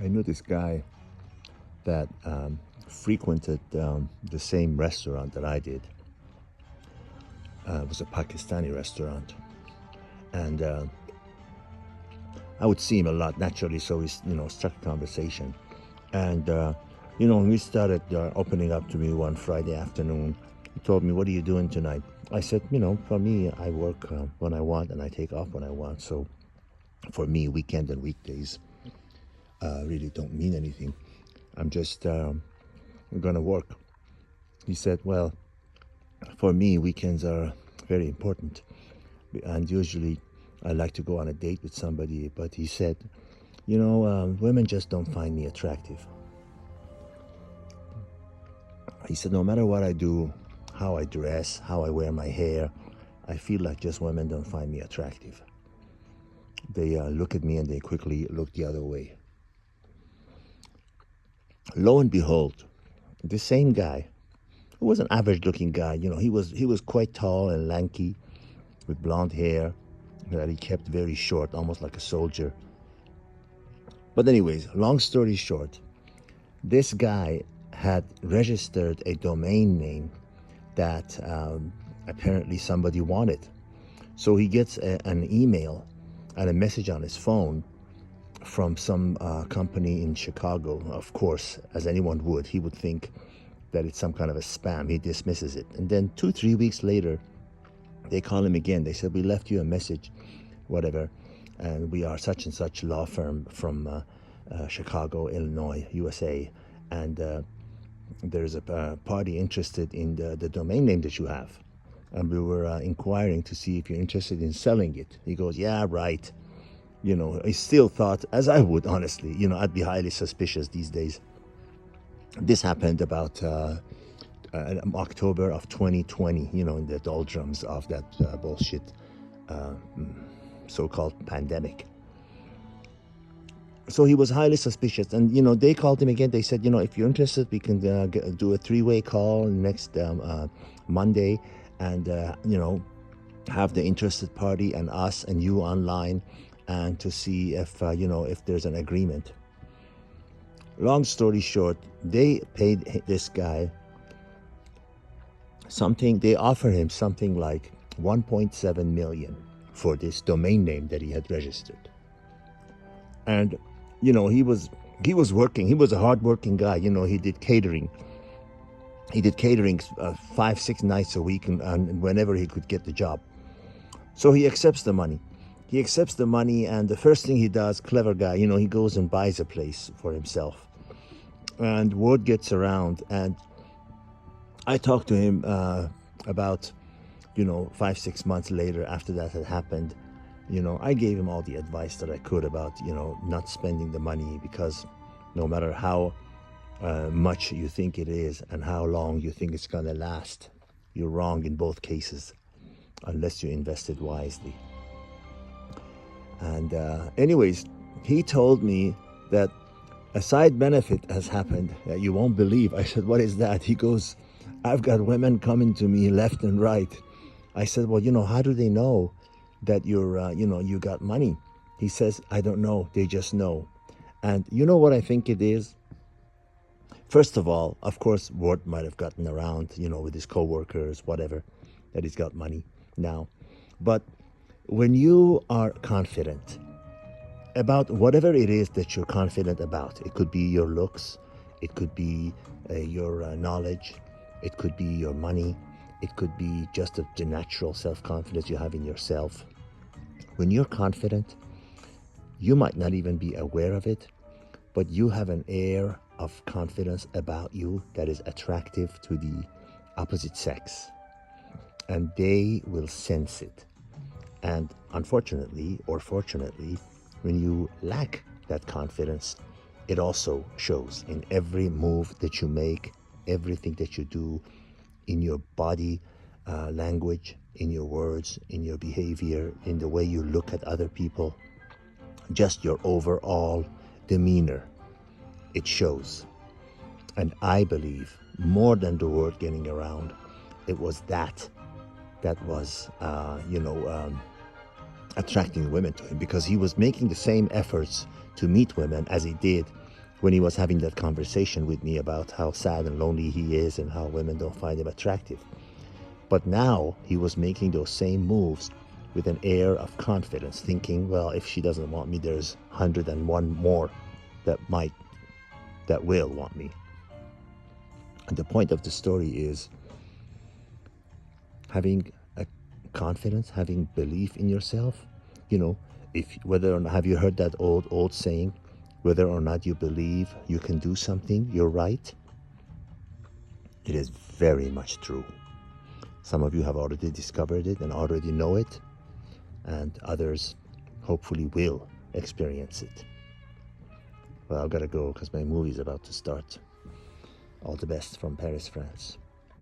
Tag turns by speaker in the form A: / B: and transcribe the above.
A: I knew this guy that frequented the same restaurant that I did. It was a Pakistani restaurant, and I would see him a lot naturally. So we, struck a conversation, and when we started opening up to me one Friday afternoon, he told me, "What are you doing tonight?" I said, for me, I work when I want and I take off when I want. So for me, weekend and weekdays really don't mean anything. I'm just gonna work. He said, "Well, for me, weekends are very important, and usually I like to go on a date with somebody." But he said, women just don't find me attractive. He said, no matter what I do, how I dress, how I wear my hair, I feel like just women don't find me attractive. They look at me and they quickly look the other way. Lo and behold, the same guy, who was an average-looking guy, he was quite tall and lanky, with blonde hair that he kept very short, almost like a soldier. But anyways, long story short, this guy had registered a domain name that apparently somebody wanted. So he gets an email and a message on his phone from some company in Chicago. Of course, as anyone would, he would think that it's some kind of a spam. He dismisses it. And then 2-3 weeks later, they call him again. They said, we left you a message, whatever, and we are such and such law firm from Chicago, Illinois, USA, and there's a party interested in the domain name that you have. And we were inquiring to see if you're interested in selling it. He goes, yeah, right. I still thought, as I would, honestly, I'd be highly suspicious these days. This happened about October of 2020, in the doldrums of that bullshit so-called pandemic. So he was highly suspicious, and they called him again. They said, if you're interested, we can do a 3-way call next Monday, and have the interested party and us and you online, and to see if if there's an agreement. Long story short, they paid this guy something. They offered him something like 1.7 million for this domain name that he had registered, and he was working. He was a hardworking guy. He did catering. He did catering 5-6 nights a week, and whenever he could get the job. So he accepts the money. And the first thing he does, clever guy, he goes and buys a place for himself. And word gets around, and I talked to him about 5-6 months later, after that had happened. I gave him all the advice that I could about not spending the money, because no matter how much you think it is and how long you think it's gonna last, you're wrong in both cases unless you invested wisely. And anyways, he told me that a side benefit has happened that you won't believe. I said, what is that? He goes, I've got women coming to me left and right. I said, well, how do they know that you're, you got money? He says, I don't know. They just know. And you know what I think it is? First of all, of course, word might have gotten around, with his coworkers, whatever, that he's got money now. But when you are confident about whatever it is that you're confident about, it could be your looks, it could be your knowledge, it could be your money, it could be just the natural self-confidence you have in yourself. When you're confident, you might not even be aware of it, but you have an air of confidence about you that is attractive to the opposite sex, and they will sense it. And unfortunately, or fortunately, when you lack that confidence, it also shows in every move that you make, everything that you do, in your body language, in your words, in your behavior, in the way you look at other people, just your overall demeanor. It shows. And I believe, more than the word getting around, it was that was, attracting women to him, because he was making the same efforts to meet women as he did when he was having that conversation with me about how sad and lonely he is and how women don't find him attractive. But now he was making those same moves with an air of confidence, thinking, well, if she doesn't want me, there's 101 more that will want me. And the point of the story is having a confidence, having belief in yourself. You know, if whether or not, have you heard that old saying, whether or not you believe you can do something, you're right? It is very much true. Some of you have already discovered it and already know it, and others hopefully will experience it. Well, I've got to go because my movie is about to start. All the best from Paris, France.